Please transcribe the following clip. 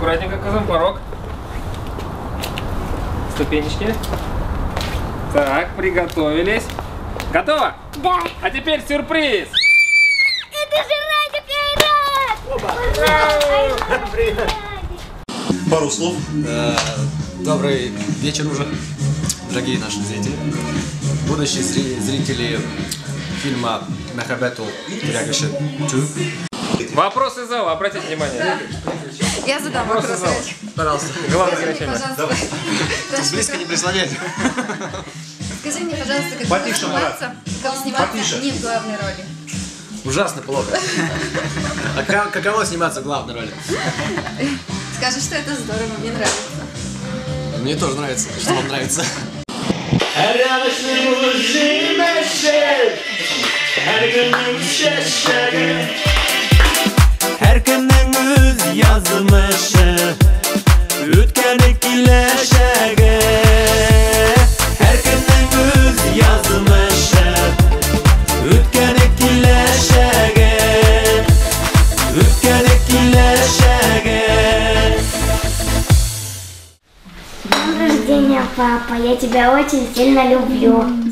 Аккуратненько, порог. Ступенечки. Так, приготовились. Готово? Да. А теперь сюрприз. Это же Радик Айрат! Пару слов. Добрый вечер уже, дорогие наши зрители. Будущие зрители фильма «Мехабету Тирягаши 2». Вопросы зала, обратите внимание. Я задам Вопросы вопрос. зала. Пожалуйста. Главный Скажи мне, героиня. пожалуйста, Близко не прислоняйте. скажи мне, пожалуйста, как Потише, Марат. сниматься Потише. не в главной роли? Ужасно плохо. А каково сниматься в главной роли? Скажи, что это здорово, мне нравится. Мне тоже нравится. Что вам нравится? Her günün öz yazmışı Ötkeni kileşege Her günün öz yazmışı Ötkeni kileşege Ötkeni kileşege С днем рождения, папа! Я тебя очень сильно люблю.